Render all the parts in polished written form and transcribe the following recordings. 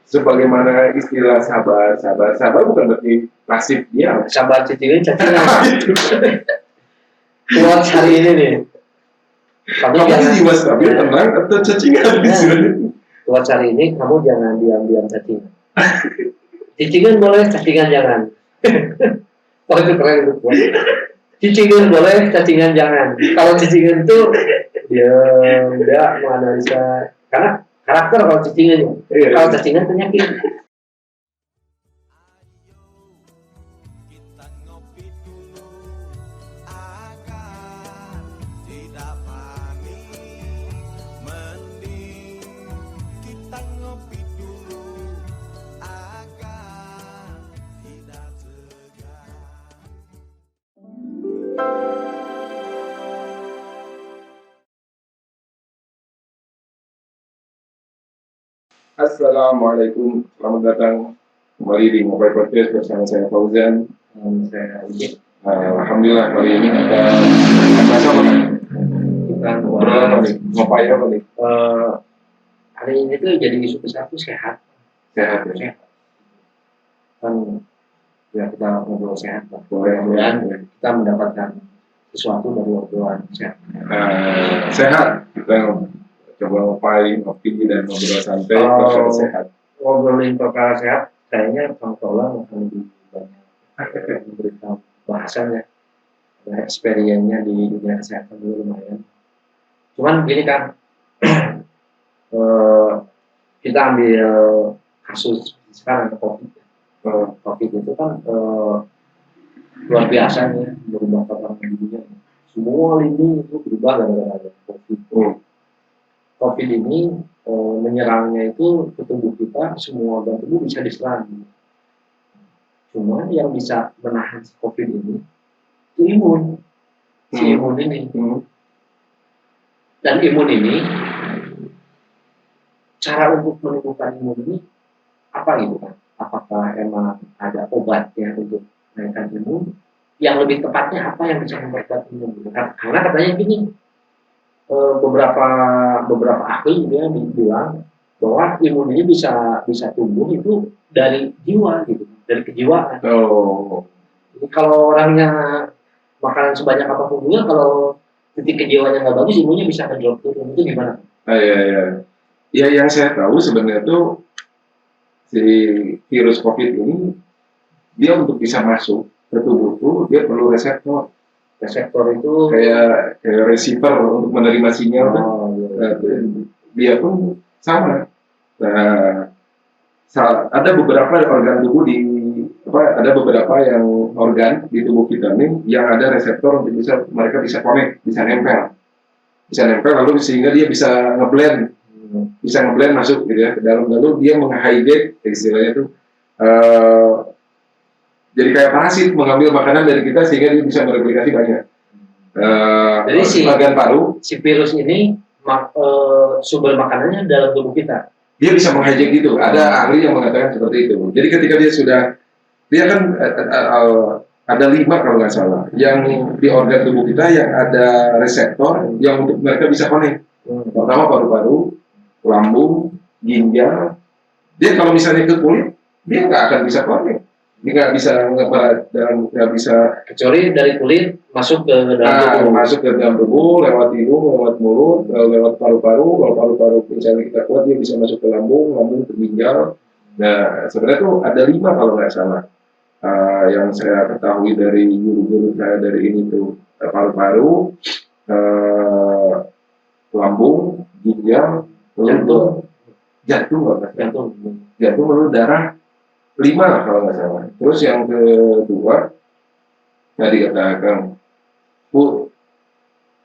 sebagaimana istilah sabar bukan berarti nasib dia. Sabar cicingin cacingan. Kuat hari ini nih. Kamu jiwa stabil, tenang atau cacingan di sini. Kuat hari ini kamu jangan diam-diam cacingan. Cicingan boleh, cacingan jangan. Oh itu keren itu. Cicingan boleh, cacingan jangan. Kalau cicingan itu dia menganalisa karena karakter kalau cicingan. Kalau cacingan penyakit. Assalamualaikum, selamat datang kembali di Ngopai Podcast bersama saya Fauzan. Saya Ujik. Alhamdulillah kali ini kita ngobrol apa nih? Ngopai apa nih? Hari ini tuh jadi isu besar tuh sehat. Sehat. Kan ya kita ngobrol sehat. Mudah-mudahan kita mendapatkan sesuatu dari obrolan sehat. Sehat. Kita coba ngopai, ngopi dan ngobrol santai perkara sehat. Ngobrolin perkara sehat, kayaknya Bang Tola akan lebih banyak memberikan bahasannya, experience-nya di dunia kesehatan dulu lumayan. Cuman gini kan, kita ambil kasus sekarang COVID. COVID itu kan luar biasa ya, berubah total di dunia. Semua lini itu berubah gara-gara COVID. COVID ini menyerangnya itu ke tubuh kita, semua organ tubuh bisa diserang. Cuma yang bisa menahan COVID ini itu imun, imun ini. Dan imun ini, cara untuk menumbuhkan imun ini apa gitu kan? Apakah emang ada obatnya untuk menaikkan imun? Yang lebih tepatnya apa yang bisa memperkuat imun? Karena katanya gini. Beberapa ahli dia bilang bahwa imun ini bisa tumbuh itu dari jiwa gitu, dari kejiwaan. Jadi kalau orangnya makanan sebanyak apapun juga, kalau titik kejiwaannya nggak bagus, imunnya bisa ngedrop turun. Itu gimana? Ya yang saya tahu sebenarnya tuh si virus COVID ini dia untuk bisa masuk ke tubuh tuh dia perlu reseptor. Reseptor itu kayak receiver untuk menerima sinyal dia pun sama. Nah, ada beberapa organ tubuh ada beberapa yang organ di tubuh kita nih yang ada reseptor untuk mereka bisa connect, bisa nempel lalu sehingga dia bisa ngeblend masuk gitu ya ke dalam, lalu dia menghijack istilahnya itu jadi kayak parasit mengambil makanan dari kita sehingga dia bisa mereplikasi banyak. Jadi bagian paru, si virus ini sumber makanannya dalam tubuh kita. Dia bisa menghijack gitu. Ada ahli yang mengatakan seperti itu. Jadi ketika dia kan ada 5 kalau nggak salah, yang di organ tubuh kita yang ada reseptor yang untuk mereka bisa connect. Pertama paru-paru, lambung, ginjal. Dia kalau misalnya ke kulit, dia nggak akan bisa connect. Dia nggak bisa kecuali dari kulit masuk ke dalam tubuh. Masuk ke dalam tubuh lewat hidung, lewat mulut, lewat paru-paru. Kalau paru-paru misalnya kita kuat, dia bisa masuk ke lambung ke ginjal. Nah sebenarnya tuh ada 5 kalau nggak salah yang saya ketahui dari guru-guru saya dari ini tuh paru-paru, lambung, ginjal, jantung lalu darah. 5 lah kalau nggak salah. Terus yang kedua tadi katakan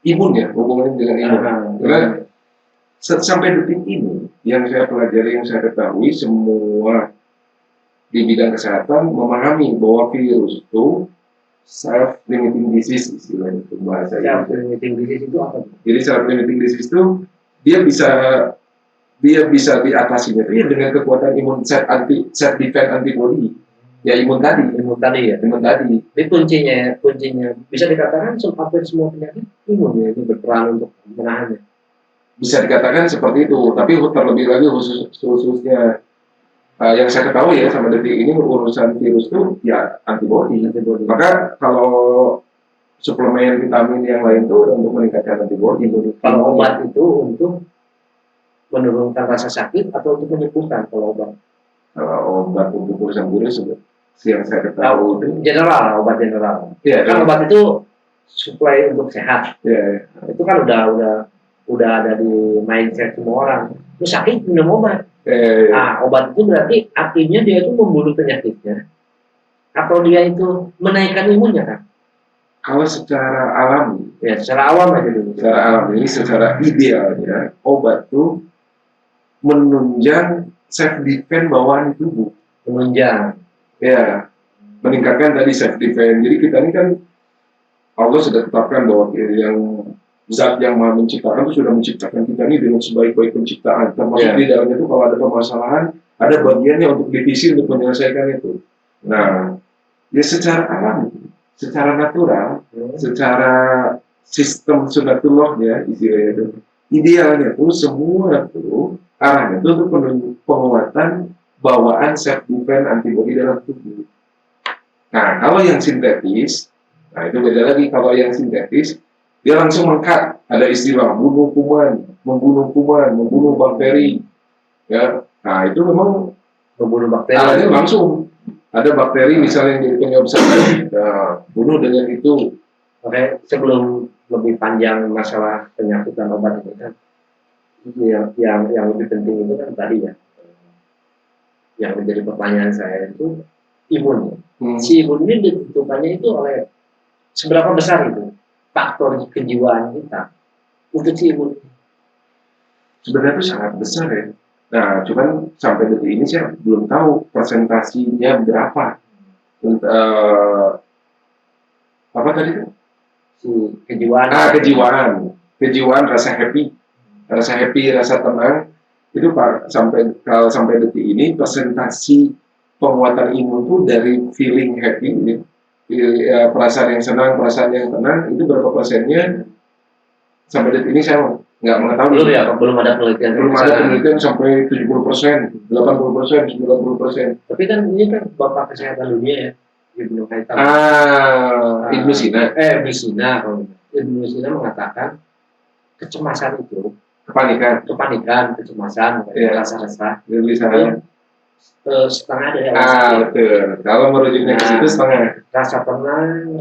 imun ya, hubungannya dengan imun. Karena sampai detik ini yang saya pelajari, yang saya ketahui, semua di bidang kesehatan memahami bahwa virus itu self-limiting disease istilahnya itu bahasanya. Self-limiting disease itu apa? Jadi self-limiting disease itu dia bisa diatasinya itu dengan kekuatan imun set defense antibody. Ya imun tadi ya. Ini kuncinya bisa dikatakan hampir semua penyakit imun ya ini berperan untuk menahannya. Bisa dikatakan seperti itu, tapi terlebih lagi khususnya Yang saya ketahui ya sama detik ini urusan virus tuh ya antibody. Maka kalau suplemen vitamin yang lain tuh untuk meningkatkan antibody. Kalau obat itu untuk menurunkan rasa sakit atau untuk menyembuhkan kalau obat? Kalau obat untuk urusan virus yang saya ketahui itu general, obat general. Ya, kan obat itu supply untuk sehat. Ya. Itu kan udah ada di mindset semua orang. Lu sakit minum obat. Nah, obat itu berarti artinya dia itu membunuh penyakitnya atau dia itu menaikkan imunnya kan? Kalau secara alami, ya secara awam aja dulu. Secara alami, secara idealnya obat itu menunjang self defense bawaan tubuh. Menunjang. Ya, meningkatkan tadi self defense. Jadi kita ini kan Allah sudah tetapkan bahwa yang zat yang maha menciptakan itu sudah menciptakan kita ini dengan sebaik-baik penciptaan. Termasuk di dalamnya itu kalau ada permasalahan, ada bagiannya untuk divisi untuk menyelesaikan itu. Nah, ya secara alami, secara natural, secara sistem sunatullah ya istilahnya itu, idealnya itu semua itu arahnya itu untuk penguatan bawaan self defense antibody dalam tubuh. Nah, kalau yang sintetis, nah itu beda lagi. Kalau yang sintetis dia langsung mengkat, ada istilah membunuh kuman, membunuh bakteri, ya. Nah itu memang membunuh bakteri. Langsung ada bakteri misalnya yang jadi penyebab sakit, nah, bunuh dengan itu. Oke, sebelum lebih panjang masalah penyakit dan obat ini kan, yang lebih penting itu kan tadi ya, yang menjadi pertanyaan saya itu imun. Si imun ini ditentukannya itu oleh seberapa besar itu faktor kejiwaan kita untuk si imun. Sebenarnya itu sangat besar ya. Nah, cuman sampai detik ini saya belum tahu presentasinya berapa. Apa tadi tuh? Si kejiwaan. Kejiwaan, rasa happy, rasa tenang. Itu Pak, sampai detik ini presentasi penguatan imun itu dari feeling happy, perasaan yang senang, perasaan yang tenang, itu berapa persennya? Sampai detik ini saya nggak mengetahui. Belum ada penelitian. Belum ada penelitian sampai 70%, 80%, 90%. Tapi kan ini kan Bapak Kesehatan Dunia ya, Ibnu Haytham. Ibnu Sina. Ibnu Sina mengatakan kecemasan itu, kepanikan, kecemasan, rasa-rasa, setengah dari betul. Kalau merujuknya ke situ setengah. Rasa tenang,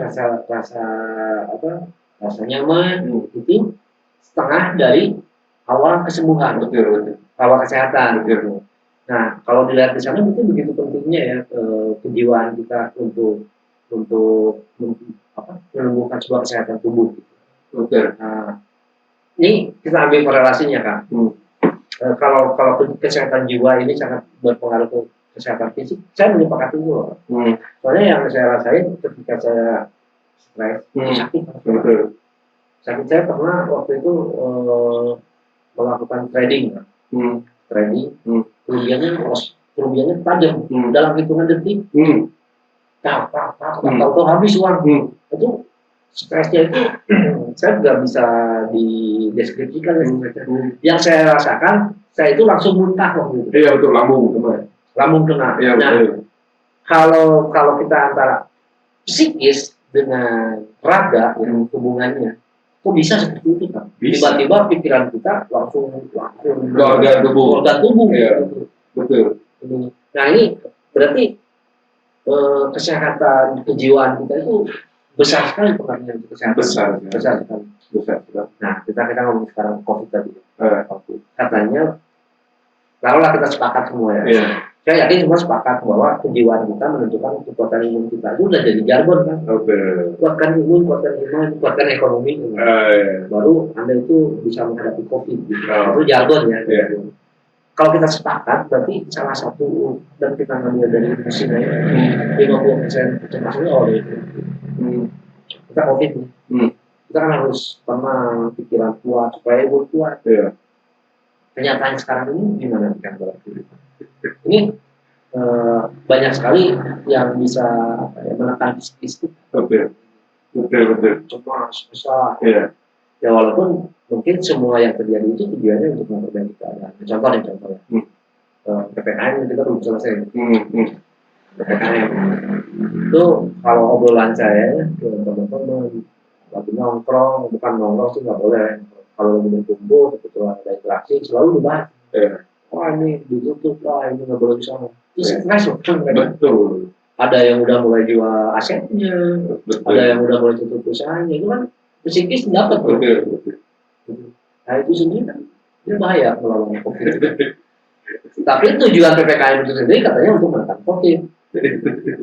rasa nyaman, itu setengah dari awal kesembuhan, betul. Awal kesehatan. Betul. Nah, kalau dilihat di sana mungkin begitu pentingnya ya kejiwaan kita untuk menumbuhkan sebuah kesehatan tubuh. Betul. Nah, ini kita ambil korelasinya kan. Kalau kesehatan jiwa ini sangat berpengaruh ke kesehatan fisik, saya menyepakati itu. Soalnya yang saya rasain ketika saya stres, sakit. Sakit saya pernah waktu itu melakukan trading. Kerugiannya tajam dalam hitungan detik. Tahu habis uang. Itu stresnya itu saya nggak bisa dideskripsikan ya. Yang saya rasakan, saya itu langsung muntah waktu itu. Iya betul, lambung kena. Ya, nah, kalau kita antara psikis dengan raga yang hubungannya, kok bisa seperti itu kan? Tiba-tiba pikiran kita langsung organ tubuh. Ya. Gitu. Betul. Nah ini berarti kesehatan kejiwaan kita itu besar sekali pengaruhnya untuk kesehatan. Besar sekali. Nah kita ngomong sekarang COVID tadi. Katanya, taruhlah kita sepakat semua ya. Saya yakin semua sepakat bahwa kejiwaan kita menentukan kekuatan imun kita. Itu udah jadi jargon kan. Kuatkan imun, kuatkan iman, kuatkan ekonomi. Baru Anda itu bisa menghadapi COVID. Itu jargon ya. Kalau kita sepakat, berarti salah satu dan kita ngambil dari mesinnya 50% kecemasannya oleh itu. Kita COVID nih. Kita kan harus tenang, pikiran kuat, supaya imun kuat. Kenyataan sekarang ini gimana di kantor? Ini banyak sekali yang bisa menekan psikis kita. Betul. Cemas, susah. Ya walaupun mungkin semua yang terjadi itu tujuannya untuk memperbaiki keadaan. Contohnya. PPKM kita belum selesai. Hmm. PPKM itu kalau obrolan saya dengan teman-teman lagi nongkrong, bukan nongkrong sih nggak boleh. Kalau lagi berkumpul, kebetulan ada interaksi, selalu dibahas. Wah ini ditutup lah, ini nggak boleh di sana. Itu stres loh kan. Betul. Ada yang udah mulai jual asetnya, ada yang udah mulai tutup usahanya, itu kan psikis dapat tuh. Nah itu sendiri kan ini bahaya melawan COVID. Tapi tujuan PPKM itu sendiri katanya untuk menekan COVID.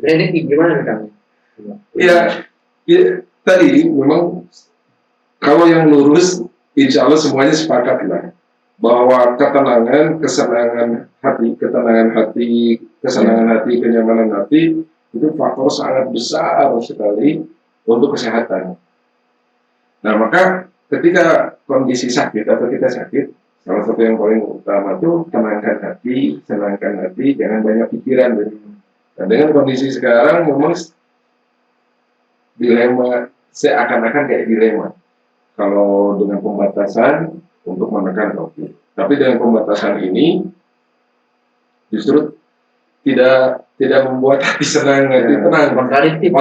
Ini gimana nih Kang? Ya, tadi memang kalau yang lurus, insya Allah semuanya sepakat lah bahwa ketenangan, kesenangan hati, kenyamanan hati itu faktor sangat besar sekali untuk kesehatan. Nah, maka ketika kondisi sakit atau kita sakit, salah satu yang paling utama itu tenangkan hati, senangkan hati, jangan banyak pikiran. Nah, dengan kondisi sekarang memang dilema, seakan-akan kayak dilema. Kalau dengan pembatasan untuk menekan COVID, tapi dengan pembatasan ini justru tidak membuat hati senang, hati tenang, kontradiktif.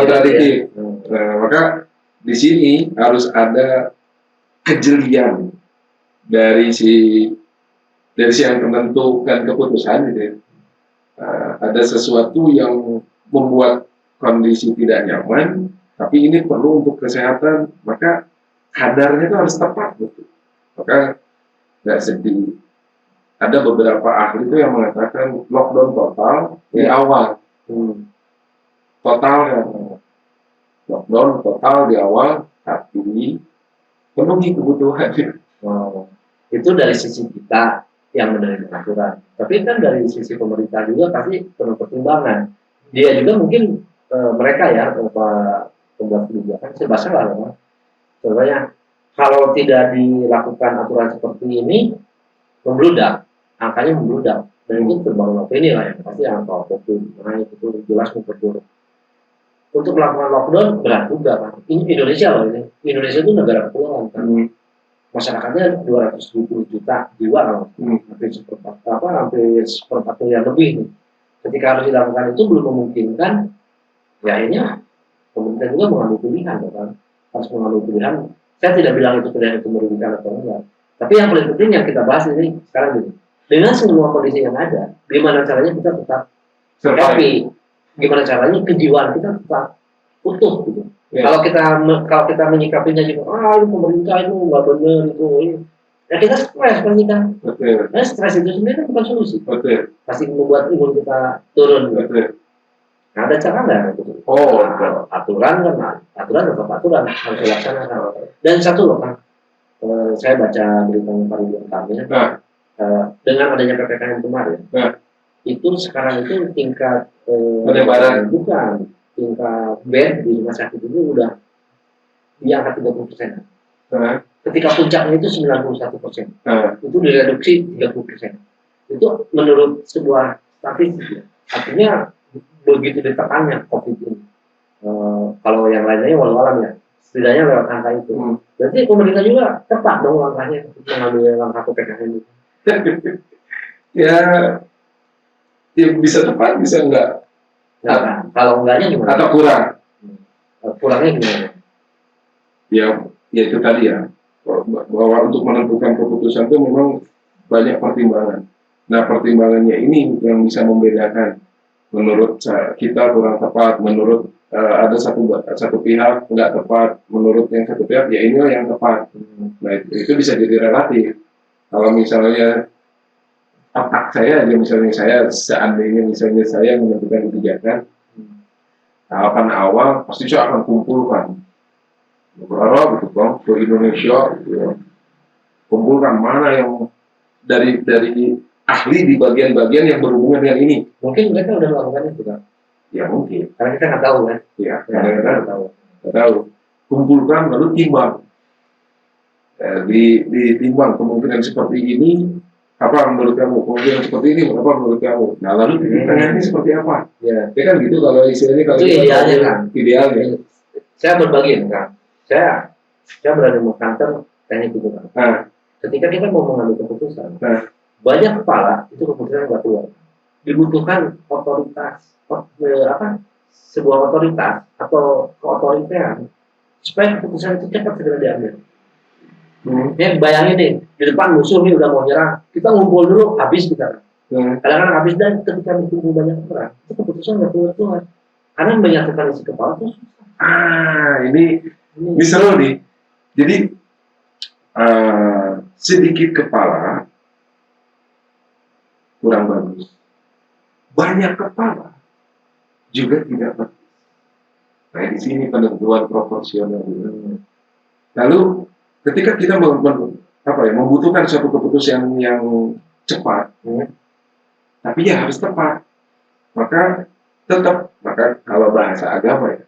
Nah, maka di sini harus ada kejelian dari si yang menentukan keputusan gitu ya. Ada sesuatu yang membuat kondisi tidak nyaman, tapi ini perlu untuk kesehatan, maka kadarnya itu harus tepat gitu. Maka nggak sedih. Ada beberapa ahli itu yang mengatakan lockdown total di awal, total kan, lockdown total di awal, tapi penuhi kebutuhan. Itu dari sisi kita yang menerima aturan. Tapi kan dari sisi pemerintah juga pasti penuh pertimbangan. Dia juga mungkin mereka ya pembuat kebijakan serba salah ya. Contohnya kalau tidak dilakukan aturan seperti ini membludak, angkanya membludak, dan itu terbangun opini lah ya pasti angka COVID naik itu jelas memperburuk. Untuk melakukan lockdown berat juga kan. Ini Indonesia loh ini. Indonesia itu negara kepulauan kan. Masyarakatnya 270 juta jiwa loh. Hampir seperempat miliar lebih nih. Ketika harus dilakukan itu belum memungkinkan, ya akhirnya pemerintah juga mengambil pilihan kan. Harus mengambil pilihan. Saya tidak bilang itu pilihan itu merugikan atau enggak. Tapi yang paling penting yang kita bahas ini sekarang gini. Dengan semua kondisi yang ada, gimana caranya kita tetap happy? Gimana caranya kejiwaan kita tetap utuh gitu. Kalau kita menyikapinya juga, ini pemerintah itu nggak benar itu, ya kita stres pasti kan. Nah, stres itu sendiri kan bukan solusi. Pasti membuat imun kita turun. Nah, ada cara nggak? Gitu. Aturan kan, aturan tetap aturan harus dilaksanakan. Dan satu loh kan, saya baca berita Pak Ridwan Kamil, dengan adanya PPKM kemarin, itu sekarang itu tingkat penyebaran bukan tingkat bed di rumah sakit itu udah di angka 30%. Ketika puncaknya itu 91%, itu direduksi 30%. Itu menurut sebuah statistik, artinya begitu ditekannya COVID ini. Kalau yang lainnya walau-walau ya, setidaknya lewat angka itu. Berarti pemerintah juga tepat dong langkahnya untuk mengambil langkah PPKM itu. ya bisa tepat, bisa enggak. Nah, kalau enggaknya gimana? Atau kurang? Kurangnya gimana? Ya itu tadi ya, bahwa untuk menentukan keputusan itu memang banyak pertimbangan. Nah, pertimbangannya ini yang bisa membedakan. Menurut kita kurang tepat, menurut ada satu pihak nggak tepat, menurut yang satu pihak ya inilah yang tepat. Nah, itu bisa jadi relatif. Kalau misalnya otak saya aja, misalnya seandainya saya menentukan kebijakan, tahapan awal pasti saya akan kumpulkan beberapa gitu kan ke Indonesia, gitu. Kumpulkan mana yang dari ahli di bagian-bagian yang berhubungan dengan ini. Mungkin mereka udah melakukan itu kan? Ya mungkin. Karena kita nggak tahu kan? Ya, nggak tahu. Kumpulkan lalu timbang. Ditimbang kemungkinan seperti ini, apa menurut kamu? Kemungkinan seperti ini, apa menurut kamu? Nah, lalu titik tengahnya seperti apa? Ya kan gitu kalau istilahnya kalau itu idealnya kan? Idealnya. Saya berbagi kan. Saya berada di kantor teknik itu kan. Ketika kita mau mengambil keputusan, banyak kepala itu keputusan nggak keluar. Dibutuhkan otoritas, sebuah otoritas atau keotoriteran supaya keputusan itu cepat segera diambil. Ya bayangin nih, di depan musuh nih udah mau nyerang, kita ngumpul dulu, habis kita. Kadang-kadang habis, dan ketika berkumpul banyak orang, itu keputusan nggak keluar. Karena menyatukan isi kepala itu susah. Ini seru nih. Jadi sedikit kepala kurang bagus. Banyak kepala juga tidak bagus. Nah, di sini penentuan proporsional. Lalu ketika kita membutuhkan suatu keputusan yang cepat, tapi ya harus tepat, maka kalau bahasa agama ya,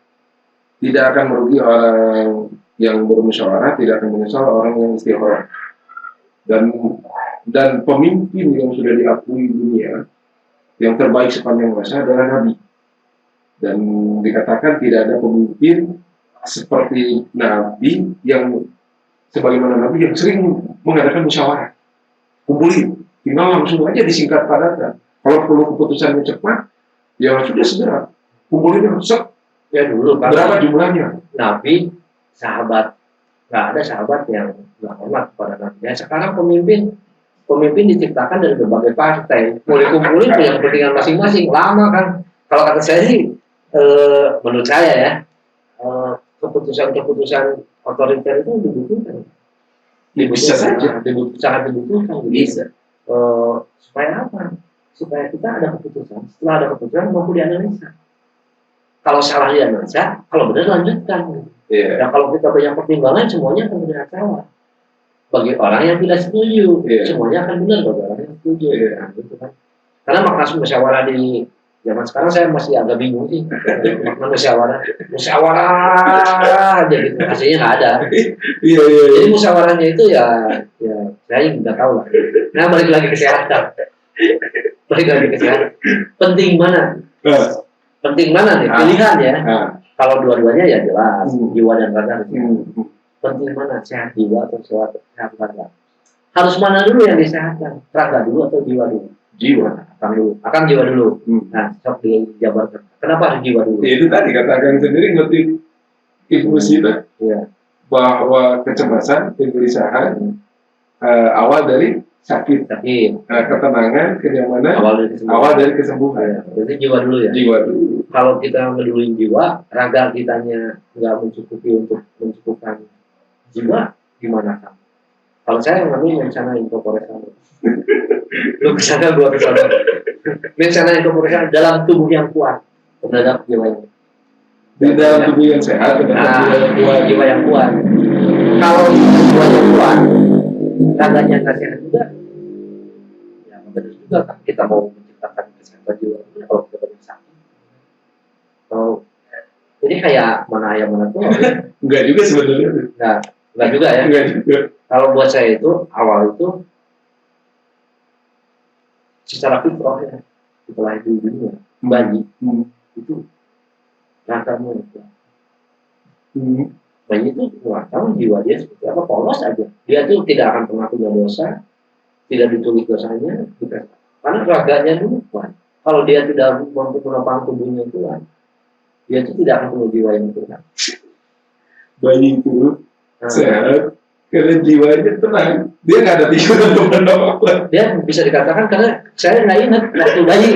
tidak akan merugi orang yang bermusyawarah, tidak akan menyesal orang yang istikharah. Dan pemimpin yang sudah diakui dunia yang terbaik sepanjang masa adalah Nabi. Dan dikatakan tidak ada pemimpin seperti Nabi yang sebagaimana Nabi yang sering mengadakan musyawarah. Kumpulin, tinggal langsung aja disingkat padatkan. Kalau perlu keputusannya cepat, ya sudah segera. Kumpulin set. Ya dulu berapa jumlahnya? Nabi, sahabat, nggak ada sahabat yang nggak hormat kepada Nabi. Ya, sekarang pemimpin diciptakan dari berbagai partai. Mulai kumpulin punya kepentingan masing-masing. Lama kan. Kalau kata saya sih, menurut saya ya, keputusan otoriter itu dibutuhkan. Bisa saja. Sangat dibutuhkan. Bisa. Supaya apa? Supaya kita ada keputusan. Setelah ada keputusan, mampu dianalisa. Kalau salah dianalisa, kalau benar lanjutkan. Yeah. Nah, kalau kita banyak pertimbangan, semuanya akan benar salah. Bagi orang yang tidak setuju, semuanya akan benar bagi orang yang setuju. Nah, gitu kan. Karena makna musyawarah di zaman sekarang saya masih agak bingung sih. Makna musyawarah aja gitu. Hasilnya nggak ada. Jadi musyawarahnya itu ya saya nggak tahu lah. Nah, balik lagi ke kesehatan. Penting mana? Penting mana nih? Pilihan ya. Kalau dua-duanya ya jelas, jiwa dan raga. Penting mana? Sehat jiwa atau sehat raga? Harus mana dulu yang disehatkan? Raga dulu atau jiwa dulu? Jiwa. Akan jiwa dulu. Nah, sok dijabarkan. Kenapa harus jiwa dulu? Itu tadi katakan sendiri motif Ibu Sita bahwa kecemasan, kegelisahan awal dari sakit, ketenangan, kenyamanan, awal dari kesembuhan. Berarti jiwa dulu ya. Jiwa dulu. Kalau kita ngeduluin jiwa, raga kitanya nggak mencukupi untuk mencukupkan jiwa, gimana kan? Kalau saya namanya rencana incorporasi. Lu kesana, gua kesana. Rencana incorporasi dalam tubuh yang kuat terhadap jiwa ini. Di dalam tubuh yang sehat, jiwa yang kuat. Kalau jiwa yang kuat, raganya nggak sehat juga, ya benar juga kan kita mau menciptakan kesehatan jiwa. Kalau kita banyak sakit, jadi kayak mana ayam mana tuh? Enggak juga sebenarnya. Enggak juga ya. Enggak juga. Kalau buat saya itu awal itu secara fitrah ya, setelah itu dunia bayi itu raganya itu. Bayi itu nggak tahu jiwa dia seperti apa, polos aja. Dia tuh tidak akan pernah punya dosa, tidak ditulis dosanya, karena raganya dulu kuat. Kalau dia tidak mampu menopang tubuhnya kuat, dia itu tidak akan punya jiwa yang kuat. Bayi itu sehat karena jiwanya tenang, dia nggak ada pikiran untuk apa. Dia bisa dikatakan karena saya nggak ingat waktu bayi,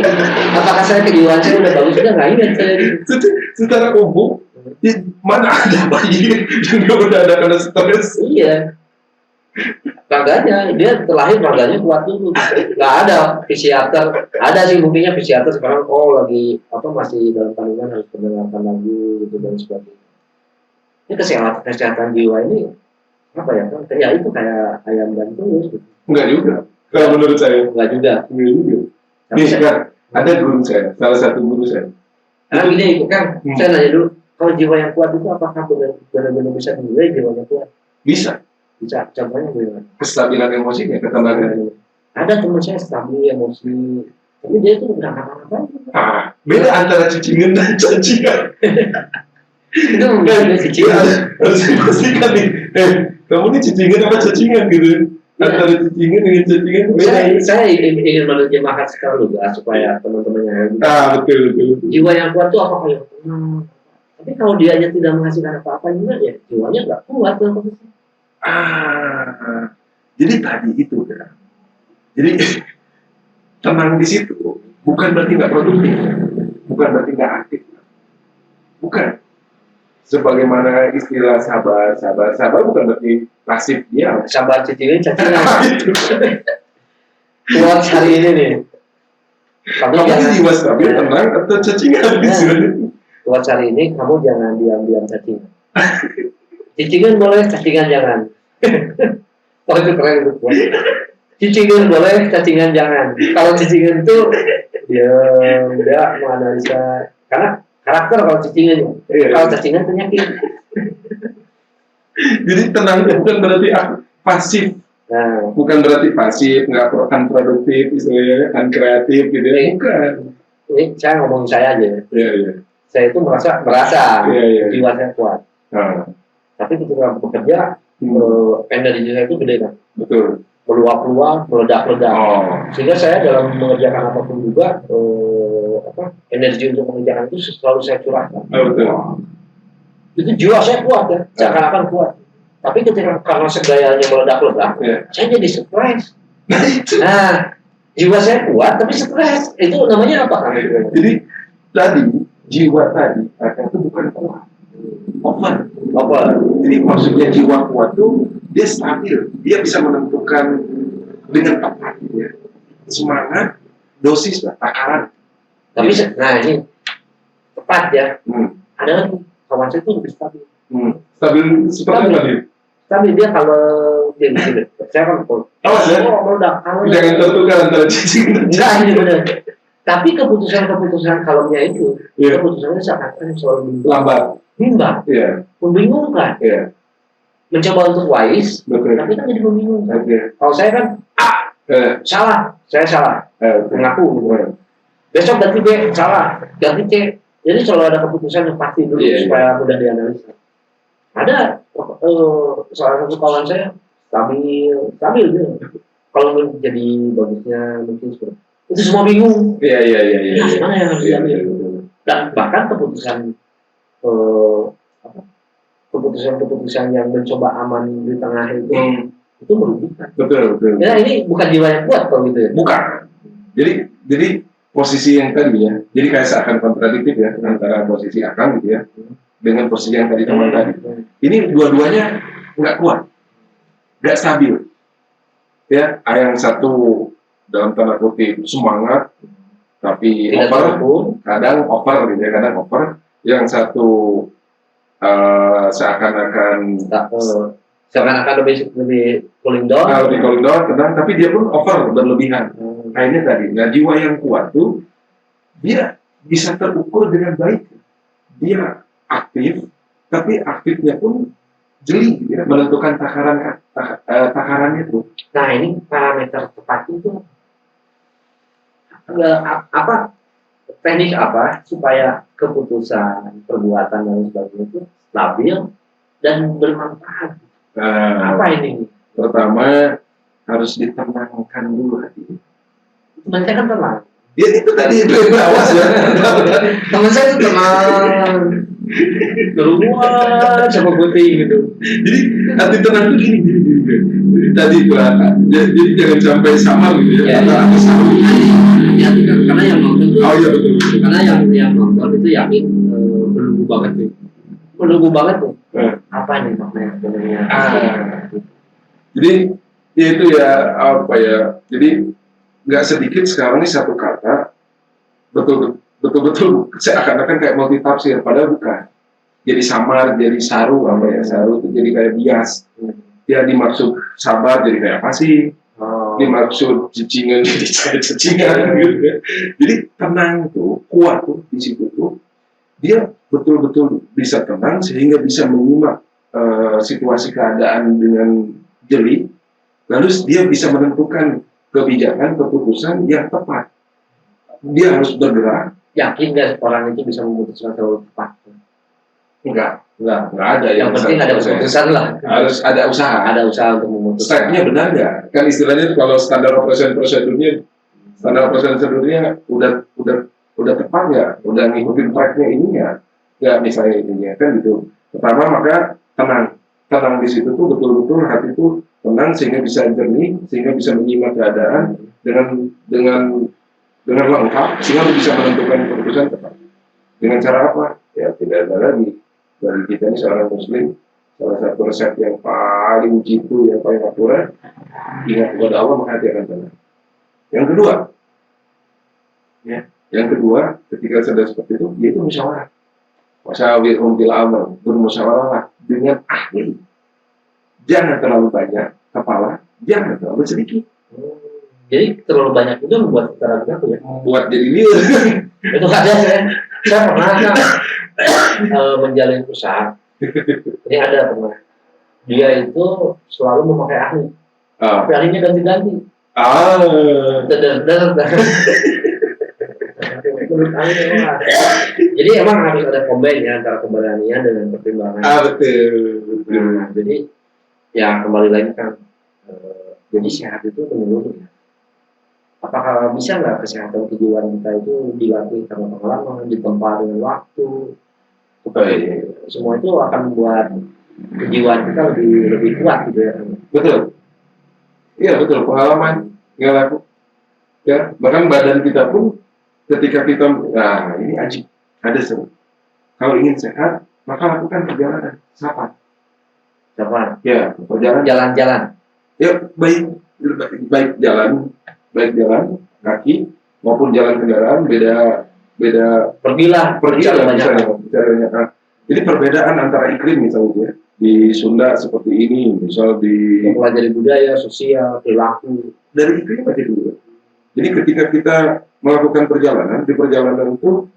apakah saya kejiwaan saya udah bagus, dia nggak ingat saya. Secara umum, mana ada bayi yang udah ada kena stres? Iya. Raganya, dia terlahir raganya kuat dulu. Nggak ada psikiater, ada sih buktinya psikiater sekarang lagi masih dalam kandungan harus pendengarkan lagu gitu dan sebagainya. Ini kesehatan jiwa ini apa ya? Ya itu kayak ayam dan telur. Gitu. Enggak juga. Kalau menurut saya. Enggak juga. Nih sekarang ada guru saya, salah satu guru saya. Nah gini itu kan, saya nanya dulu, kalau jiwa yang kuat itu apakah benar-benar bisa dinilai jiwanya kuat? Bisa. Contohnya gimana? Kestabilan emosinya, ketenangan. Ada teman saya stabil emosi, tapi dia itu nggak ngapa-ngapain. Beda antara cicingan dan cacingan. Itu beda cicingan. Harus dipastikan nih. Kamu ini cicingan apa cacingan gitu? Antara cacingan dengan cacingan beda. Saya ingin menerjemahkan sekarang juga supaya teman-temannya Betul. jiwa yang kuat itu apa kayak tapi kalau dia aja tidak menghasilkan apa-apa juga ya jiwanya nggak kuat dalam posisi. Jadi tadi itu ya. Jadi tenang di situ bukan berarti nggak produktif, bukan berarti nggak aktif, bukan. Sebagaimana istilah sabar bukan berarti pasif dia. Sabar cacingan. Kuat hari ini nih. Kamu jiwa stabil, tenang atau cacingan di sini. Kuat hari ini kamu jangan diam-diam cacingan. Cacingan boleh, cacingan jangan. Oh itu keren itu. Cacingan boleh, cacingan jangan. Kalau cacingan itu dia menganalisa karena karakter kalau cacingan. Kalau cacingan penyakit. Jadi tenang itu bukan berarti pasif. Bukan berarti pasif, nggak akan produktif, istilahnya kan kreatif gitu ya. Bukan. Ini saya ngomong saya aja. Iya. Saya itu merasa jiwa saya kuat. Tapi ketika bekerja, energi saya itu gede kan. Betul. Meluap-luap, meledak-ledak. Sehingga saya dalam mengerjakan apapun juga, energi untuk mengerjakan itu selalu saya curahkan. Betul. Itu jiwa saya kuat ya, seakan-akan kuat. Tapi ketika karena segayanya meledak-ledak, saya jadi stres. Nah, jiwa saya kuat tapi stres. Itu namanya apa kan? Jadi tadi jiwa tadi itu bukan kuat, over. Jadi maksudnya jiwa kuat itu dia stabil, dia bisa menentukan dengan tepat, ya. Semangat, dosis, takaran. Tapi nah ini tepat ya. Ada lagi kawan saya itu lebih stabil. Stabil seperti apa nih? Tapi dia kalau dia begini, saya kan meledak. Jangan tertukar antara cacing. Enggak ini benar. Tapi keputusan kalomnya itu, keputusannya seakan-akan selalu bimbang, membingungkan. Mencoba untuk wise, tapi kan jadi membingungkan. Kalau saya kan salah, saya salah, mengaku. Besok ganti B, salah, ganti C. Jadi selalu ada keputusan yang pasti dulu supaya mudah dianalisa. Ada salah satu kawan saya stabil dia. Kalau jadi bagusnya mungkin seperti itu semua bingung. Iya. Mana yang harus diambil? Dan bahkan keputusan yang mencoba aman di tengah itu merugikan. Betul. Ya ini bukan jiwa yang kuat kalau gitu ya. Bukan. Jadi posisi yang tadi ya. Jadi kayak seakan kontradiktif ya antara posisi Akang gitu ya dengan posisi yang tadi teman tadi. Ini dua-duanya nggak kuat, nggak stabil. Ya, yang satu dalam tanda kutip semangat, tapi kadang over gitu ya, kadang over. Yang satu seakan-akan lebih cooling down. Lebih cooling down, tenang, tapi dia pun over berlebihan. Akhirnya tadi, nah jiwa yang kuat tuh dia bisa terukur dengan baik. Dia aktif, tapi aktifnya pun jeli, ya, menentukan takarannya tuh. Nah ini parameter tepat itu teknik apa supaya keputusan, perbuatan dan sebagainya itu stabil dan bermanfaat. Apa ini? Pertama harus ditenangkan dulu hati. Teman saya kan tenang. Ya itu tadi awas ya. Teman saya itu tenang. Keluar sama putih gitu. Jadi hati tenang itu gini. Jadi tadi itu jadi jangan sampai sama gitu ya. Atau sama. Ya karena yang nonton itu. Oh iya betul. Karena yang nonton itu yakin menunggu banget nih. Apa nih maknanya sebenarnya? Jadi ya itu ya apa ya. Jadi nggak sedikit sekarang ini satu kata betul-betul seakan-akan kayak multitafsir, padahal bukan. Jadi samar, jadi saru, saru itu jadi kayak bias. Ya dimaksud sabar jadi kayak apa sih? Dimaksud cacingan jadi cacingan gitu ya. Jadi tenang tuh, kuat tuh di situ tuh. Dia betul-betul bisa tenang sehingga bisa menyimak situasi keadaan dengan jeli. Lalu dia bisa menentukan kebijakan, keputusan yang tepat. Dia harus bergerak. Yakin nggak orang itu bisa memutuskan terlalu tepat? Enggak Enggak. ada Yang penting ada 100%. keputusan lah. Harus ada usaha. Ada usaha untuk memutuskan. Stepnya benar nggak? Kan istilahnya kalau standar operasi prosedurnya udah tepat nggak? Udah ngikutin tracknya ini nggak misalnya ininya kan gitu. Pertama maka tenang di situ tuh betul-betul hati itu tenang sehingga bisa jernih, sehingga bisa menyimak keadaan dengan lengkap sehingga bisa menentukan keputusan tepat. Dengan cara apa? Ya tidak ada lagi dari kita ini seorang muslim, salah satu resep yang paling jitu, yang paling akurat, ingat kepada Allah maka hati akan tenang. Yang kedua, ketika sudah seperti itu, yaitu musyawarah. Wasyawirhum fil amr, bermusyawarahlah dengan ahli. Jangan terlalu banyak kepala, jangan terlalu sedikit. Jadi terlalu banyak itu membuat kita ragu ya. Membuat jadi liar. Itu ada saya pernah menjalin usaha. Ini ada pernah. Dia itu selalu memakai ahli. Tapi ahlinya ganti-ganti. Jadi emang harus ada combine ya antara keberanian dengan pertimbangan. Betul. Nah, jadi ya kembali lagi kan. Jadi sehat itu menurut ya. Apakah bisa nggak kesehatan kejiwaan kita itu dilatih karena pengalaman, ditempa dengan waktu? Semua itu akan membuat kejiwaan kita lebih kuat gitu ya. Betul. Iya betul, pengalaman nggak laku. Ya, bahkan badan kita pun ketika kita, nah ini ajib, ada seru. Kalau ingin sehat, maka lakukan perjalanan. Siapa? Ya, perjalanan. Jalan-jalan. Ya, baik jalan kaki maupun jalan kendaraan beda pergilah misalnya. Nah, jadi perbedaan antara iklim misalnya di Sunda seperti ini, misal di mempelajari budaya, sosial, perilaku dari iklim aja dulu. Jadi ketika kita melakukan perjalanan, di perjalanan itu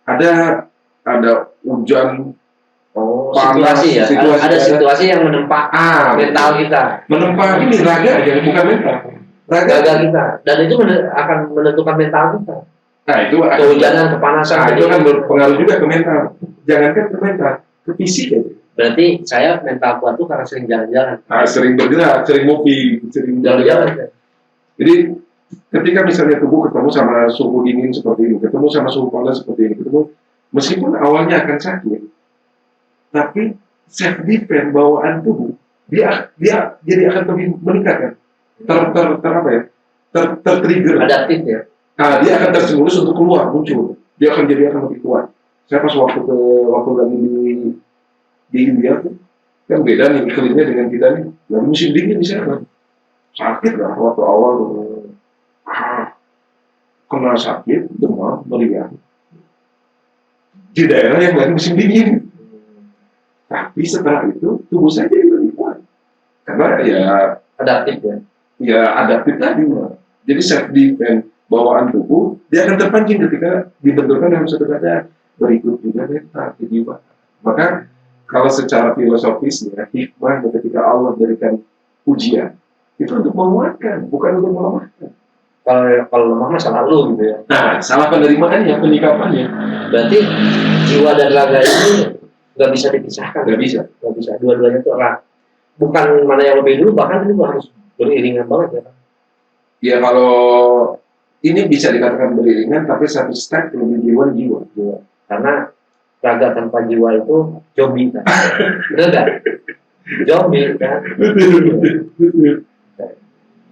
ada hujan, panas, situasi ya. Ada situasi yang menempa mental kita. Menempa ini raga aja, bukan mental. Raga kita, dan itu akan menentukan mental kita. Nah itu kehujanan, kepanasan. Nah, itu akan berpengaruh juga ke mental. Jangankan ke mental, ke fisik aja. Berarti saya mental kuat tuh karena sering jalan-jalan. Sering bergerak, sering moving, sering jalan-jalan. Jadi ketika misalnya tubuh ketemu sama suhu dingin seperti ini, ketemu sama suhu panas seperti ini, meskipun awalnya akan sakit, tapi self defense bawaan tubuh dia jadi akan lebih meningkat kan. Tertrigger. Adaptif ya. Dia akan terstimulus untuk muncul. Dia akan lebih kuat. Saya pas waktu lagi di India tuh, kan beda nih iklimnya dengan kita nih. Lagi musim dingin di sana. Sakit lah waktu awal tuh. Kena sakit, demam, meriang. Di daerah yang lagi musim dingin. Tapi setelah itu tubuh saya jadi lebih kuat. Karena ya adaptif ya. Ya adaptif tadi. Jadi self defense bawaan tubuh dia akan terpancing ketika dibenturkan dalam satu keadaan. Berikut juga mental kejiwaan. Maka kalau secara filosofisnya hikmah ketika Allah berikan ujian itu untuk menguatkan, bukan untuk melemahkan. Kalau lemah salah lu gitu ya. Nah, salah penerimaannya, penyikapannya. Berarti jiwa dan raga ini nggak bisa dipisahkan. Nggak bisa. Dua-duanya itu erat. Bukan mana yang lebih dulu, bahkan itu harus beriringan banget ya. Ya kalau ini bisa dikatakan beriringan, tapi satu step lebih jiwa. Karena raga tanpa jiwa itu zombie kan. Betul nggak? Zombie kan.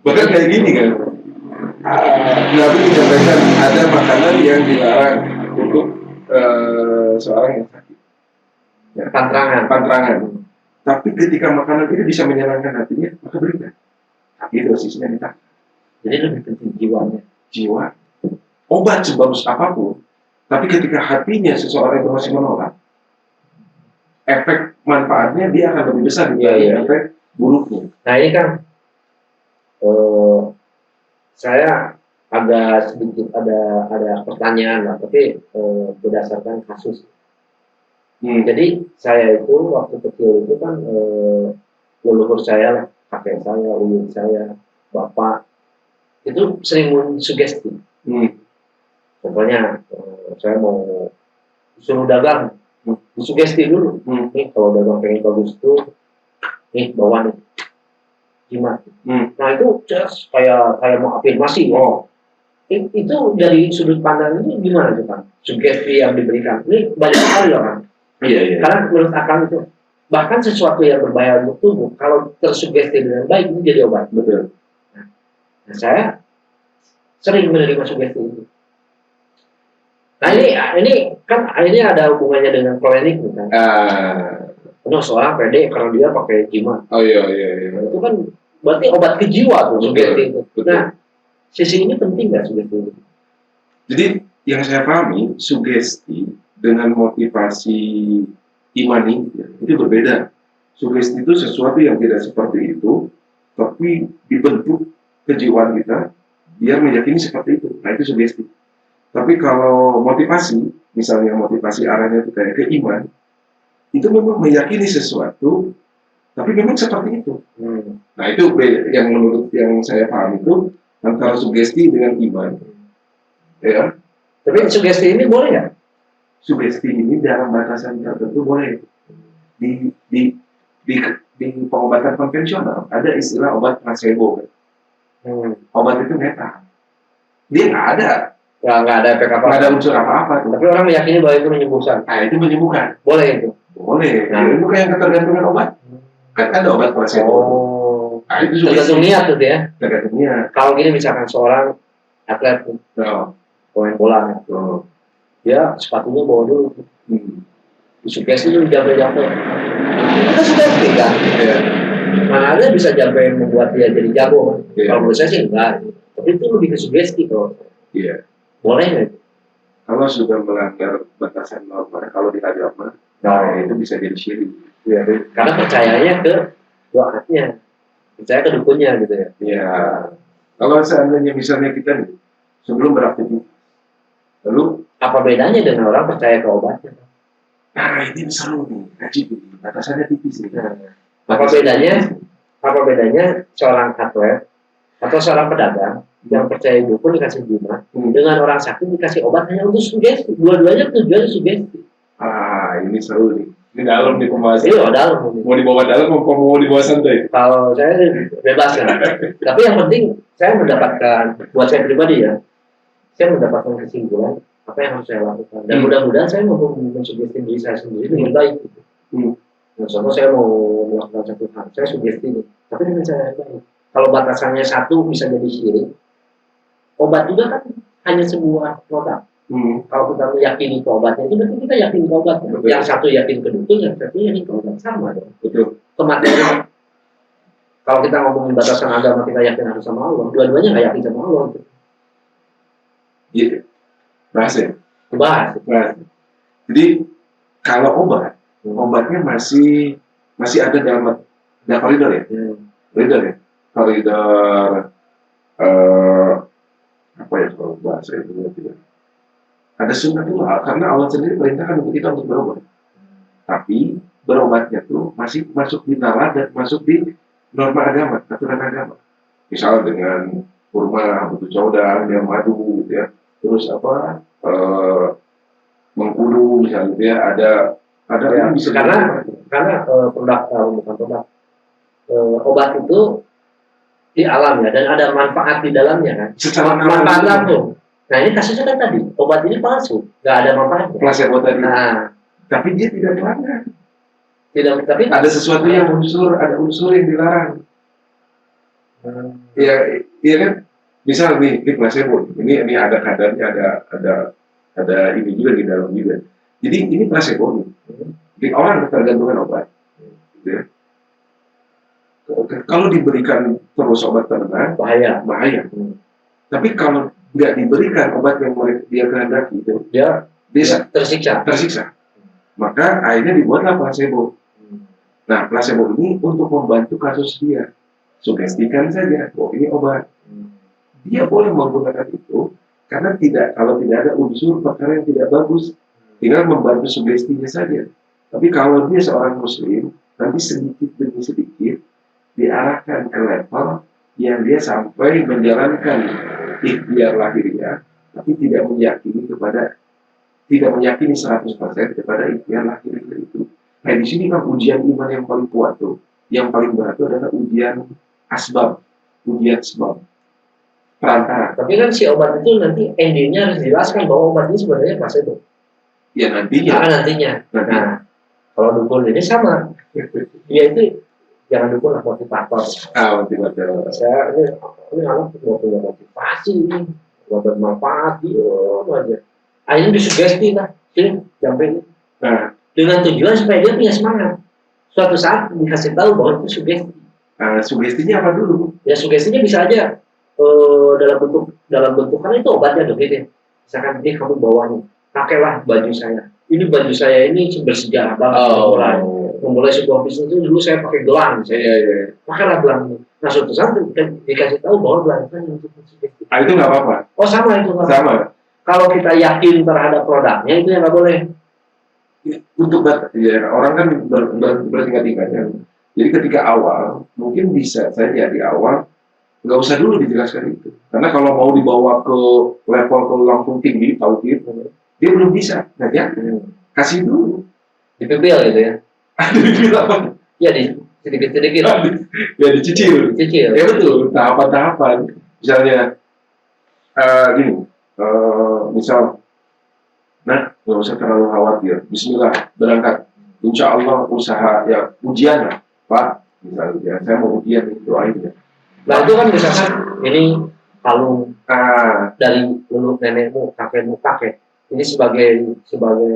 Bahkan kayak gini kan. Nabi menyampaikan ada makanan yang dilarang untuk seorang yang sakit. Ya, pantrangan. Tapi ketika makanan itu bisa menyenangkan hatinya, maka berikan. Tapi dosisnya ditambah. Jadi lebih penting jiwanya. Jiwa. Obat sebagus apapun, tapi ketika hatinya seseorang itu masih menolak, efek manfaatnya dia akan lebih besar dibanding efek buruknya. Nah ini kan saya agak sedikit ada pertanyaan lah, tapi berdasarkan kasus. Jadi saya itu waktu kecil itu kan leluhur saya lah, kakek saya, uyun saya, bapak itu sering sugesti. Contohnya saya mau suruh dagang, disugesti dulu. Nih kalau dagang pengen bagus tuh, nih bawa nih jimat. Nah itu just kayak mau afirmasi. Itu dari sudut pandang ini gimana tuh kan? Sugesti yang diberikan ini banyak sekali loh kan. Iya. Karena menurut akal itu bahkan sesuatu yang berbahaya untuk tubuh kalau tersugesti dengan baik itu jadi obat. Betul. Nah, saya sering menerima sugesti itu. Nah ini kan ini ada hubungannya dengan klinik kan. Seorang pede karena dia pakai jimat. Oh iya. Itu kan berarti obat ke jiwa tuh sugesti itu. Nah, sisi ini penting nggak sugesti itu? Jadi yang saya pahami sugesti dengan motivasi imani itu berbeda. Sugesti itu sesuatu yang tidak seperti itu, tapi dibentuk kejiwaan kita biar meyakini seperti itu. Nah itu sugesti. Tapi kalau motivasi, misalnya motivasi arahnya itu kayak ke iman, itu memang meyakini sesuatu, tapi memang seperti itu. Nah itu yang menurut yang saya paham itu antara sugesti dengan iman. Ya. Tapi sugesti ini boleh nggak? Sugesti ini dalam batasan tertentu boleh. Di pengobatan konvensional ada istilah obat placebo. Obat itu netral. Dia nggak ada. Nggak ada efek apa-apa. Nggak ada unsur apa-apa. Tapi orang meyakini bahwa itu menyembuhkan. Nah itu menyembuhkan. Boleh itu. Boleh. Nah, itu kayak ketergantungan obat. Kan ada obat placebo. Nah, itu tergantung niat tuh ya. Tergantung niat. Kalau gini misalkan seorang atlet pemain bola, dia sepatunya bawa dulu. Disugesti dulu jampe-jampe. Itu sugesti kan? Mana ada bisa jampe membuat dia jadi jago. Kalau menurut saya sih enggak. Tapi itu lebih ke sugesti kalau. Boleh nggak? Kalau sudah melanggar batasan norma, kalau di agama, itu bisa jadi syirik. Karena percayanya ke doanya, percaya ke dukunnya gitu ya. Kalau seandainya misalnya kita nih sebelum beraktivitas, lalu apa bedanya dengan orang percaya ke obatnya? Nah ini seru nih, ngaji nih, batasannya tipis nih. Apa bedanya seorang atlet atau seorang pedagang yang percaya dukun dikasih jimat dengan orang sakit dikasih obat hanya untuk sugesti? Dua-duanya tujuannya sugesti. Ini seru nih. Ini dalam nih pembahasan. Iya, dalam. Mau dibawa dalam, mau dibawa santai. Kalau saya bebas kan. Tapi yang penting saya mendapatkan, buat saya pribadi ya, saya mendapatkan kesimpulan apa yang harus saya lakukan. Dan mudah-mudahan saya mau mensugesti diri saya sendiri dengan baik. Contoh saya mau melakukan satu hal, saya sugesti nih, tapi dengan cara yang baik. Kalau batasannya satu bisa jadi syirik, obat juga kan hanya sebuah produk. Kalau kita meyakini ke obatnya itu berarti kita yakin ke obat. Yang satu yakin ke dukun, yang satu yakin ke obat, sama dong. Kematian. Kalau kita ngomongin batasan agama kita yakin harus sama Allah, dua-duanya nggak yakin sama Allah. Gitu. Bahas ya? Bahas. Jadi kalau obatnya masih ada dalam koridor ya? Koridor ya? Koridor apa ya kalau bahasa itu tidak. Ada sunnatullah karena Allah sendiri perintahkan untuk kita untuk berobat. Tapi berobatnya tuh masih masuk di nalar dan masuk di norma agama, aturan agama. Misalnya dengan kurma, batu caudan, yang madu, gitu ya. Terus apa? Mengkudu misalnya, gitu ya. Ada yang bisa karena produk obat itu di alam ya dan ada manfaat di dalamnya kan. Secara manfaat langsung. Nah ini kasusnya kan tadi obat ini palsu, nggak ada manfaatnya. Placebo tadi. Nah, tapi dia tidak dilanggar. Tapi ada sesuatu yang ada unsur yang dilarang. Iya kan? Misal nih placebo, ini ada kadarnya, ada ini juga di dalam juga. Jadi ini placebo nih. Jadi orang ketergantungan obat. Gitu ya. Kalau diberikan terus obat tenang, bahaya. Tapi kalau nggak diberikan obat yang dia kehendaki itu, dia tersiksa. Maka akhirnya dibuatlah placebo. Nah, placebo ini untuk membantu kasus dia. Sugestikan saja, ini obat. Dia boleh menggunakan itu karena kalau tidak ada unsur perkara yang tidak bagus, tinggal membantu sugestinya saja. Tapi kalau dia seorang muslim, nanti sedikit demi sedikit diarahkan ke level yang dia sampai menjalankan ikhtiar lahiriah, tapi tidak meyakini kepada tidak meyakini 100% kepada ikhtiar lahir itu. Nah di sini kan ujian iman yang paling kuat tuh, yang paling berat itu adalah ujian asbab, ujian sebab, perantara. Tapi kan si obat itu nanti endingnya harus dijelaskan bahwa obat ini sebenarnya placebo. Ya nantinya. Nantinya. Nah, kalau dukun ini sama. Dia itu jangan dukun lah, motivator. Motivator. Saya ini anak mau punya motivasi ini, mau bermanfaat, aja. Akhirnya disugesti lah, sini jampe ini. Nah, dengan tujuan supaya dia punya semangat. Suatu saat dikasih tahu bahwa itu sugesti. Sugestinya apa dulu? Ya sugestinya bisa aja dalam bentuk kan itu obatnya gitu. Misalkan ini kamu bawa nih, pakailah baju saya. Ini baju saya ini bersejarah banget. Memulai sebuah bisnis itu dulu saya pakai gelang. Pakailah gelang ini. Nah suatu saat dikasih tahu bahwa gelang itu untuk sugesti. Itu nggak apa-apa. Oh sama itu. Sama. Kalau kita yakin terhadap produknya itu yang nggak boleh. Untuk orang kan bertingkat-tingkatnya. Jadi ketika awal mungkin bisa saja di awal nggak usah dulu dijelaskan itu, karena kalau mau dibawa ke level ke langsung tinggi tauhid dia belum bisa. Nah ya kasih dulu dipipil gitu ya. Dipipil apa? Ya di sedikit-sedikit. Ya dicicil. Ya betul, tahapan-tahapan. Misalnya gini, misal nah, nggak usah terlalu khawatir. Bismillah, berangkat. Insya Allah usaha ya ujian lah, Pak. Misalnya, saya mau ujian doain ya. Nah itu kan misalkan ini kalung dari dulu nenekmu, kakekmu pakai. Ini sebagai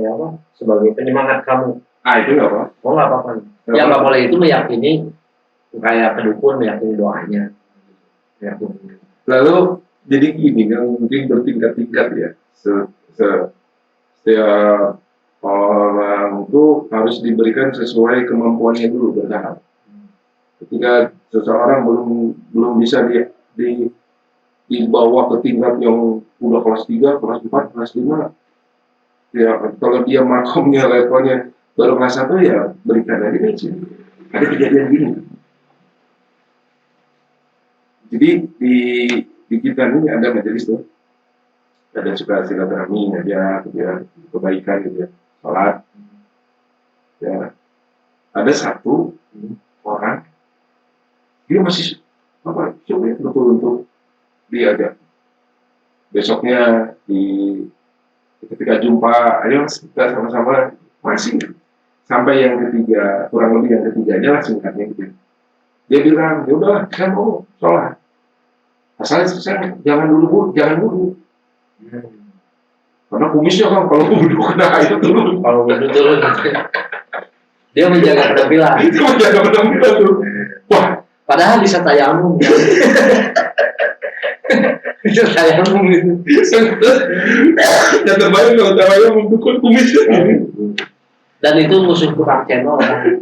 apa? Sebagai penyemangat kamu. Itu nggak apa? Oh nggak apa-apa. Yang nggak boleh itu meyakini kayak kedukun meyakini doanya. Lalu jadi gini kan mungkin bertingkat-tingkat ya. Setiap orang itu harus diberikan sesuai kemampuannya dulu bertahap. Ketika seseorang belum bisa dibawa ke tingkat yang udah kelas 3, kelas 4, kelas 5, ya kalau dia makomnya levelnya baru kelas 1 ya berikan aja aja. Ada kejadian gini. Jadi di kita ini ada majelis tuh. Ada suka silaturahmi aja, kebaikan gitu ya, sholat. Ya, ada satu orang dia masih sulit betul untuk diajak. Besoknya ketika jumpa, ayo kita sama-sama masih sampai yang ketiga, kurang lebih yang ketiganya lah singkatnya gitu. Dia bilang, ya udah, saya mau sholat. Asalnya saya jangan wudhu. Karena kumisnya kan kalau wudhu kena air turun. Kalau wudhu turun, dia menjaga penampilan. Itu menjaga penampilan tuh. Wah, padahal bisa tayamum. Bisa tayamum itu. Ya terbayang kalau tayamum untuk kumisnya. Dan itu musuh tukang cendol kan.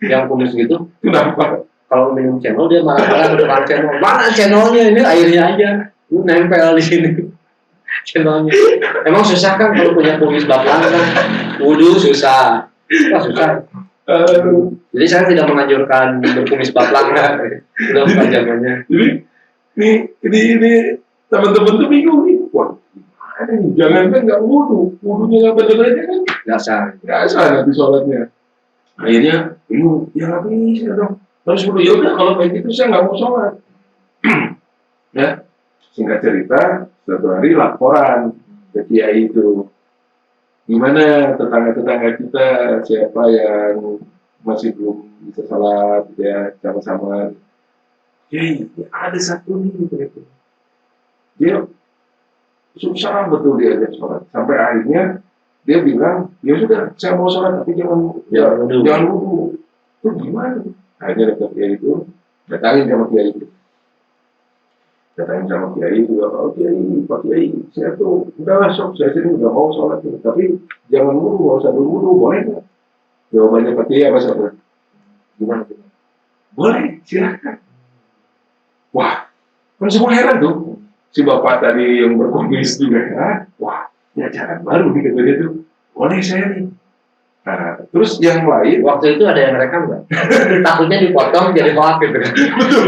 Yang kumis gitu. Kenapa? Kalau minum cendol dia marah-marah ke tukang cendol. Mana cendolnya, ini airnya aja. Lu nempel di sini. Cendolnya. Emang susah kan kalau punya kumis bapak kan? Wudhu susah. Wah susah. Jadi saya tidak menganjurkan berkumis baplang kan. Udah panjangannya. Jadi ini teman-teman tuh bingung nih. Wah, gimana nih? Jangan kan nggak wudhu, wudhunya nggak bener aja kan? Nggak sah nanti sholatnya. Akhirnya bingung. Ya nggak bisa dong. Harus wudhu. Ya udah kalau kayak gitu saya nggak mau sholat. Ya, singkat cerita, suatu hari laporan ke kiai itu. Gimana tetangga-tetangga kita, siapa yang masih belum bisa sholat, ya sama-sama. Kiai, ada satu nih gitu. Dia susah betul diajak sholat. Sampai akhirnya dia bilang, ya sudah, saya mau sholat tapi jangan wudhu. Itu gimana? Akhirnya datang kiai itu, datangin sama kiai itu. Datangin sama kiai juga, oh kiai, Pak Kiai, saya tuh udahlah sok, saya sini udah mau sholat nih, tapi jangan wudhu, nggak usah wudhu, boleh nggak? Jawabannya Pak Kiai apa saudara? Gimana? Boleh, silakan. Wah, kan semua heran tuh. Si bapak tadi yang berkumis juga, wah, ini ajaran baru nih katanya tuh. Boleh saya nih. Nah, terus yang lain waktu itu ada yang rekam nggak? Takutnya dipotong jadi hoax gitu kan? Betul.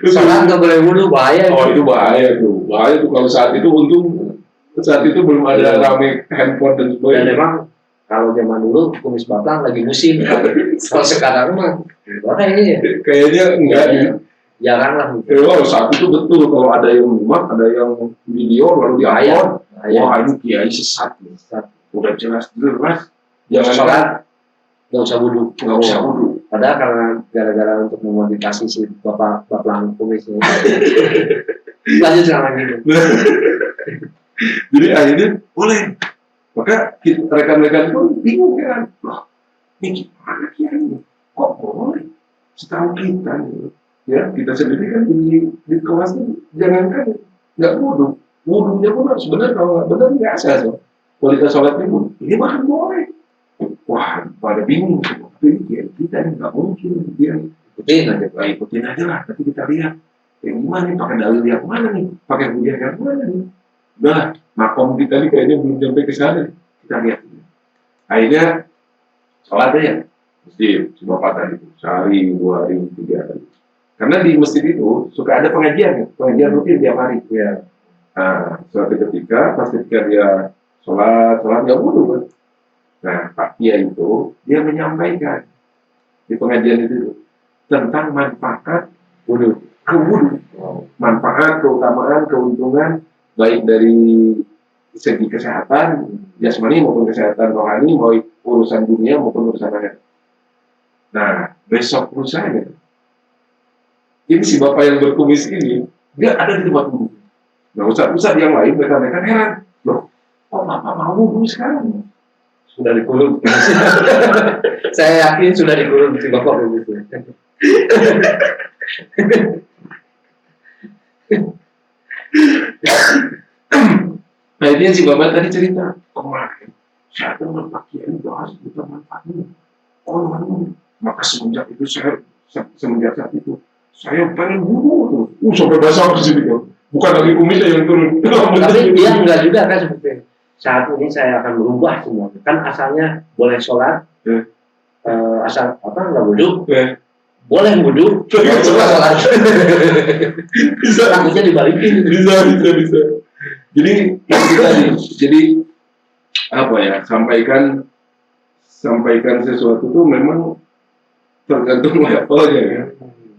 Sholat nggak boleh wudhu, bahaya. Oh itu bahaya tuh kalau saat itu untung Saat itu belum ada rame handphone dan Dan sebagainya. memang kalau zaman dulu kumis batang lagi musim. Kalau sekarang mah gimana ini ya? Kayaknya enggak ya. Jarang lah gitu. Oh, saat itu betul kalau ada yang nyimak, ada yang video lalu di-upload. Wah, ini kiai sesat. Udah jelas-jelas. Jangan Jangan sholat, nggak usah wudhu. nggak usah wudhu. Padahal karena gara-gara untuk memotivasi si bapak kumisnya. Lanjut sama gitu. Jadi akhirnya boleh. Maka rekan-rekan pun bingung kan. Loh, ini gimana kiai? Kok boleh? Setahu kita nih, ya kita sendiri kan di kelas ini jangankan nggak wudhu, wudhunya pun harus benar, kalau nggak benar nggak sah. So. Kualitas sholatnya pun ini bahkan boleh. Wah, pada bingung. Ini kiai kita nih nggak mungkin dia ikutin aja lah. Tapi kita lihat yang gimana nih, pakai dalil yang mana nih, pakai hujah yang mana nih. Udah, makom kita nih kayaknya belum sampai ke sana. Kita lihat. Akhirnya sholatnya ya masjid, cuma 4 hari, sehari, 2 hari, 3 hari. Karena di masjid itu suka ada pengajian rutin tiap hari. Ya. Nah, suatu ketika, pas ketika dia sholat nggak wudhu kan. Nah, Pak Kiai itu dia menyampaikan di pengajian itu tentang manfaat wudhu, manfaat, keutamaan, keuntungan baik dari segi kesehatan jasmani maupun kesehatan rohani, mau urusan dunia maupun urusan akhirat. Nah, besok lusanya ini si bapak yang berkumis ini dia ada di tempat wudhu. Nah, ustadz yang lain mereka heran, loh, kok bapak mau wudhu sekarang? Sudah dikurung. Saya yakin sudah dikurung si bapak begitu. Nah, ini si bapak tadi cerita kemarin saya dengar Pak Kiai bahas tentang manfaatnya. Oh, maka semenjak itu semenjak saat itu saya pengen wudhu tuh. Sampai basah ke sini kan. Bukan lagi kumisnya yang turun. Tapi dia enggak juga kan seperti saat ini saya akan berubah semua. Kan asalnya boleh sholat, asal apa enggak wudhu, boleh wudhu, boleh sholat. Bisa. Takutnya dibalikin. Bisa. Jadi apa ya? Sampaikan sesuatu tuh memang tergantung levelnya ya.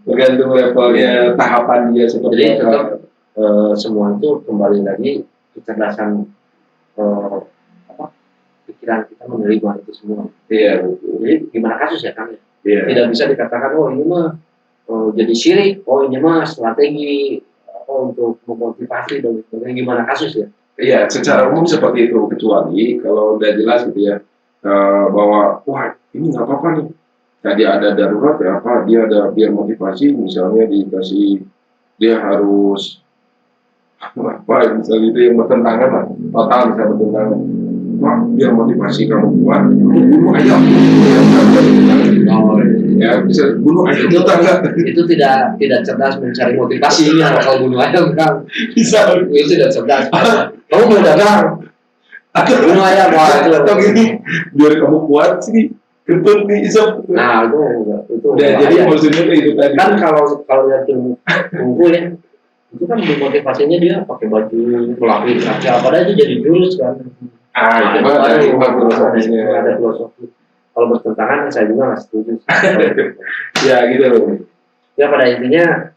Tergantung levelnya, tahapan dia seperti jadi tetap semua itu kembali lagi kecerdasan pikiran kita menerima itu semua. Iya. Jadi gimana kasus ya Kang? Iya. Tidak bisa dikatakan oh ini mah jadi syirik, oh ini mah strategi untuk memotivasi dan sebagainya. Gimana kasus ya? Iya, secara umum seperti itu, kecuali kalau udah jelas gitu ya bahwa wah ini nggak apa-apa nih. Tadi ada darurat ya apa? Dia ada biar motivasi, misalnya dikasih dia harus apa misalnya itu yang bertentangan lah, total bisa bertentangan. Wah, biar motivasi kamu kuat, bunuh ayam. Ya bisa bunuh ayam itu tidak cerdas mencari motivasinya kalau bunuh ayam kan bisa itu tidak cerdas. Kamu mau dagang bunuh ayam atau gini biar kamu kuat sih kentut nih isap. Nah itu udah jadi maksudnya kayak itu tadi kan kalau lihat tunggu ya itu kan motivasinya dia pakai baju pelapis kaca padahal itu jadi jurus kan. Itu ada filosofi. Kalau bertentangan saya juga nggak setuju. Ya gitu loh. Ya pada intinya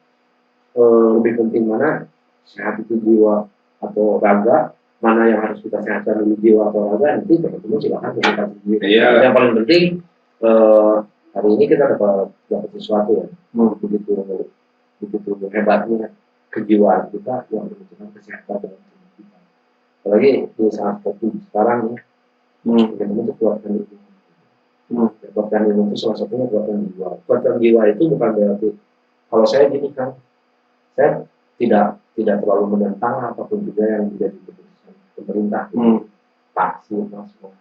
lebih penting mana sehat itu jiwa atau raga, mana yang harus kita sehatkan dulu jiwa atau raga, nanti teman-teman silakan kita sendiri. Yang paling penting hari ini kita dapat sesuatu ya, begitu hebatnya kejiwaan kita yang menentukan kesehatan dalam tubuh kita. Apalagi di saat COVID sekarang ya, teman-teman itu keluarkan itu. Kekuatan ilmu itu salah satunya kekuatan jiwa. Kekuatan jiwa itu bukan berarti kalau saya gini kan, saya tidak terlalu menentang apapun juga yang menjadi keputusan pemerintah, vaksin, semua.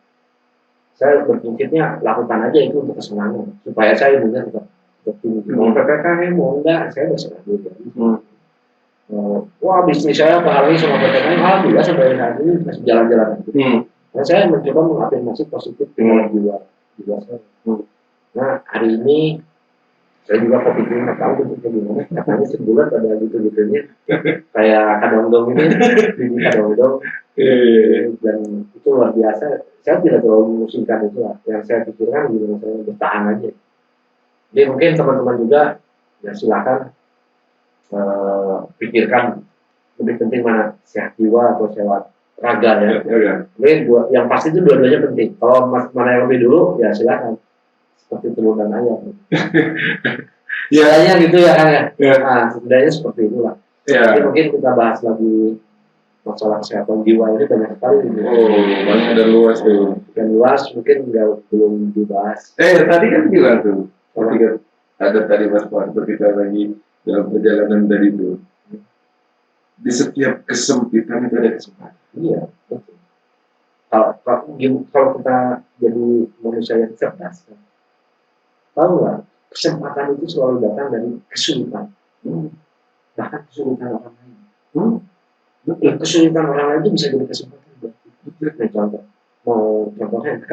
Saya berpikirnya lakukan aja itu untuk kesenangan supaya saya juga tetap tinggi. Mau PPKM mau enggak, saya berserah diri. Wah bisnis saya terhalangi sama PPKM, alhamdulillah sampai hari ini masih jalan-jalan. Nah, saya mencoba mengafirmasi positif dengan jiwa saya. Nah hari ini saya juga kepikiran nggak tahu bentuknya gimana. Katanya sebulan ada gitu-gitunya kayak kadang-kadang ini kadang-kadang Dan itu luar biasa. Saya tidak terlalu memusingkan itu lah. Yang saya pikirkan gimana saya bertahan aja. Jadi mungkin teman-teman juga ya silakan pikirkan lebih penting mana, sehat jiwa atau sehat raga ya. Mungkin yang pasti itu dua-duanya penting. Kalau mana yang lebih dulu ya silakan. Seperti telur dan ayam. Sebenarnya gitu ya kan ya. Nah, sebenarnya seperti itulah. Jadi mungkin kita bahas lagi masalah kesehatan jiwa ini banyak sekali. Banyak dan luas tuh. Dan luas mungkin belum dibahas. Tadi kan bilang tuh. Ada tadi Mas Pak berbicara lagi dalam perjalanan dari itu. Di setiap kesempitan itu ada kesempatan. Iya, betul. Kalau kita jadi manusia yang cerdas, tahu nggak, kesempatan itu selalu datang dari kesulitan. Bahkan kesulitan orang lain. Kesulitan orang lain itu bisa jadi kesempatan buat kita. Contoh, mau contohnya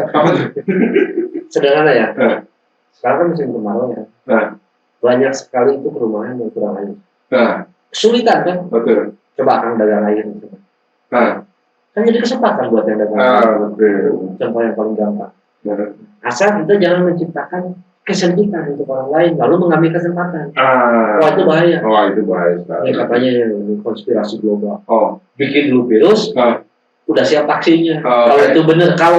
sederhana ya. Sekarang kan musim kemarau ya. Banyak sekali itu perumahan yang kurang air. Kesulitan kan? Betul. Coba akan dagang air. Kan jadi kesempatan buat yang dagang air. Contoh yang paling gampang. Asal kita jangan menciptakan kesempitan untuk orang lain, lalu mengambil kesempatan. Wah, itu bahaya. Itu bahaya. Ini katanya konspirasi global. Bikin dulu virus, udah siap vaksinnya. Kalau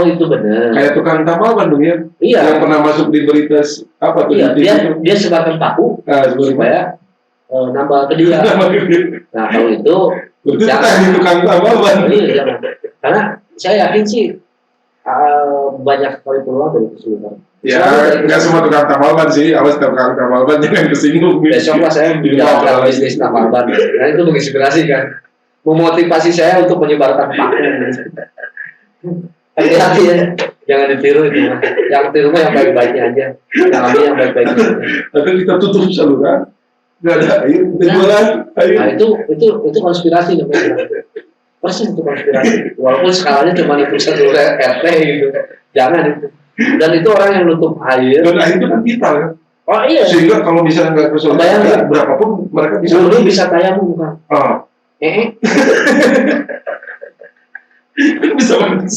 itu benar. Kayak tukang tambal Bandung ya. Iya. Yang pernah masuk di berita apa tuh? Iya, dia sebarkan paku supaya nambah ke dia. Nah, kalau itu jangan tukang tambal Bandung. Iya, jangan. Karena saya yakin sih banyak sekali peluang dari kesulitan. Ya, nggak semua tukang tambal ban sih. Awas tukang tambal ban jangan kesinggung. Besok lah saya menjalankan bisnis tambal ban. Nah, itu menginspirasi kan. Memotivasi saya untuk menyebarkan paku. Hati-hati ya, jangan ditiru itu. Yang tiru mah yang baik-baiknya aja. Yang ambil yang baik-baiknya. Atau kita tutup saluran, nggak ada air, jualan air. Nah itu konspirasi namanya. Persis itu konspirasi. Walaupun skalanya cuma itu satu RT gitu. Jangan itu. Dan itu orang yang nutup air. Dan air itu kan vital kan. Oh iya. Sehingga kalau misalnya nggak kesulitan, berapapun mereka bisa. Dulu bisa tayamum kan. Bisa mandi.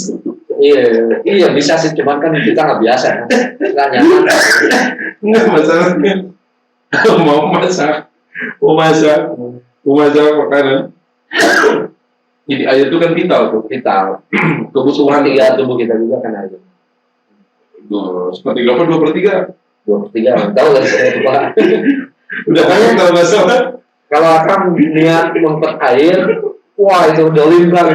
Iya bisa sih, cuman kan kita nggak biasa kan, nggak nyaman. Nggak masalahnya. mau masak makanan. Jadi air itu kan vital tuh. Vital. Kebutuhan tubuh kita juga kan air. 1/3 apa 2/3? 2/3, tahu nggak sih Pak? Udah kan kalau nggak salah. Kalau akan niat ngumpet air, wah itu dolim kan.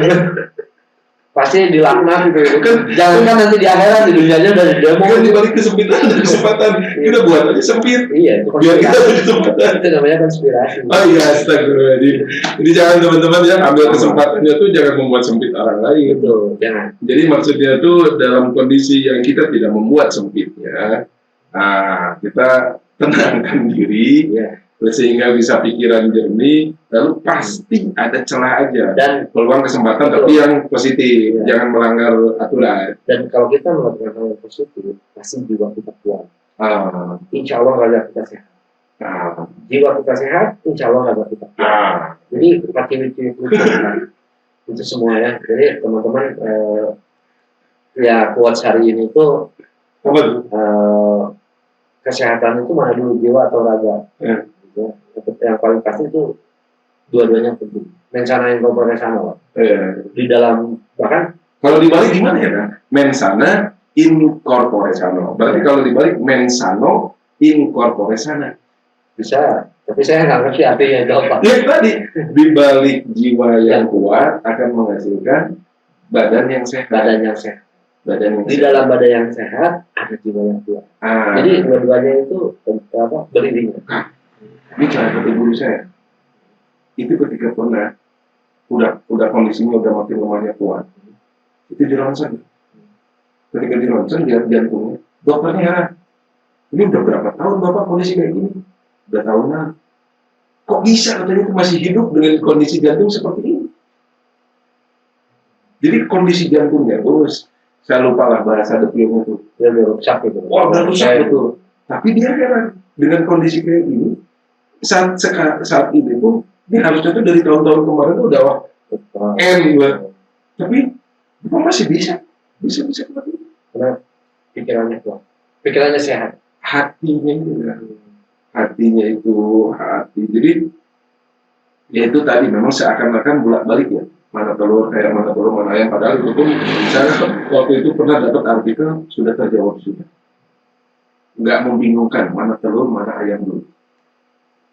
Pasti dilaknat gitu kan. Jangan nanti di akhirat, di dunianya udah demo. Kan dibalik kesempitan ada kesempatan. Kita buat aja sempit. Iya, itu biar kita ada kesempatan. Itu namanya konspirasi. Oh iya, astagfirullahaladzim. Jadi jangan teman-teman ya ambil kesempatannya tuh jangan membuat sempit orang lain. Betul, jangan. Jadi maksudnya tuh dalam kondisi yang kita tidak membuat sempitnya, kita tenangkan diri. Ya. Sehingga bisa pikiran jernih, lalu pasti ada celah aja dan peluang kesempatan, tapi yang positif, jangan melanggar aturan. Dan kalau kita melakukan hal yang positif, pasti jiwa kita kuat. Insya Allah raga kita sehat. Jiwa kita sehat, insya Allah raga kita kuat. Jadi aktivitas itu semua ya. Jadi teman-teman ya kuat hari ini tuh kesehatan itu mana dulu, jiwa atau raga? Yang paling pasti itu dua-duanya penting. Mensana in corpore sano. Di dalam, bahkan kalau dibalik gimana ya kan? Mensana in corpore sano. Berarti kalau dibalik mensano in corpore sana. Bisa, tapi saya nggak ngerti artinya itu apa. Ya tadi dibalik jiwa yang kuat akan menghasilkan badan yang sehat. Di dalam badan yang sehat ada jiwa yang kuat. Jadi dua-duanya itu beriringan. Ini cara kata guru saya. Itu ketika pernah udah kondisinya udah makin lemahnya kuat. Itu di ronsen. Ketika di ronsen lihat jantungnya, dokternya heran. Ini udah berapa tahun Bapak kondisi kayak gini? Udah tahunan. Kok bisa katanya itu masih hidup dengan kondisi jantung seperti ini? Jadi kondisi jantungnya terus, saya lupa lah bahasa detailnya itu. Dia udah rusak gitu. Wah, udah rusak betul. Tapi dia heran dengan kondisi kayak gini. Saat ini pun ini harusnya tuh dari tahun-tahun kemarin tuh udah Tapi masih bisa seperti itu. Karena pikirannya kuat, pikirannya sehat. Hatinya itu hati. Jadi ya itu tadi memang seakan-akan bolak-balik ya, mana telur mana ayam, padahal itu pun saya waktu itu pernah dapat artikel sudah terjawab sudah, nggak membingungkan mana telur mana ayam dulu,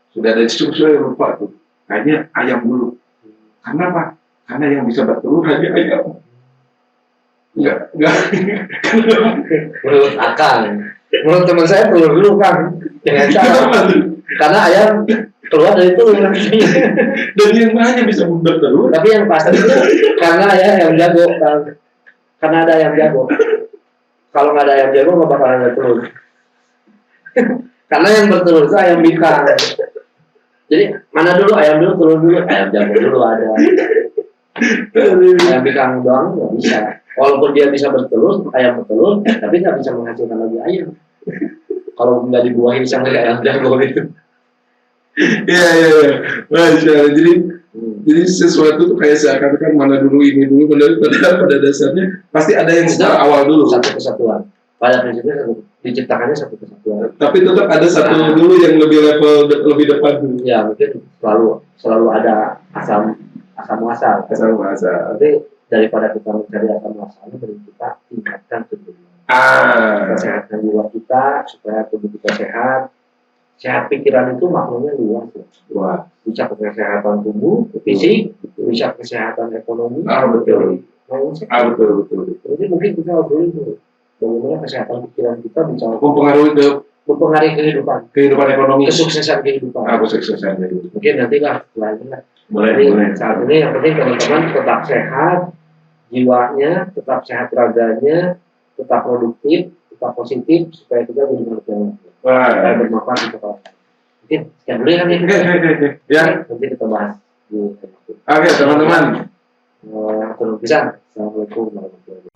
sudah ada instruksi yang lupa tuh, kayaknya ayam dulu. Karena apa? Karena yang bisa bertelur hanya ayam. Enggak. Menurut akal, menurut teman saya telur dulu kan, jangan karena ayam keluar dari telur. Dan yang hanya bisa bertelur. Tapi yang pasti itu karena ayam yang jago kan, karena ada ayam jago. Kalau nggak ada ayam jago nggak bakal ada telur. Karena yang bertelur itu ayam bikang. Jadi mana dulu ayam dulu telur dulu, ayam jago dulu ada. Ayam bikang doang nggak bisa. Walaupun dia bisa bertelur, ayam bertelur, tapi nggak bisa menghasilkan lagi ayam. Kalau nggak dibuahin sama ayam jago itu. Iya. Masya Allah. Jadi sesuatu tuh kayak seakan-akan mana dulu ini dulu, padahal pada dasarnya pasti ada yang secara awal dulu. Satu kesatuan. Pada prinsipnya diciptakannya satu kesatuan. Tapi tetap ada satu dulu yang lebih depan dulu. Ya mungkin selalu ada asam muasal. Tapi daripada kita mencari asam muasalnya, mending kita tingkatkan tubuh. Kesehatan jiwa kita supaya tubuh kita sehat. Sehat pikiran itu maknanya luas ya. Bisa kesehatan tubuh, fisik, bisa kesehatan ekonomi. Betul. Betul. Jadi mungkin kita harus dulu bagaimana kesehatan pikiran kita bisa mempengaruhi kehidupan ekonomi, kesuksesan kehidupan. Mungkin nantilah setelahnya. Boleh. Saat ini yang penting teman-teman tetap sehat jiwanya, tetap sehat raganya, tetap produktif, tetap positif supaya kita jadi manusia yang bermanfaat untuk orang. Mungkin sekian dulu kan ini. Ya. Nanti kita bahas di Oke, teman-teman. Assalamualaikum warahmatullahi wabarakatuh.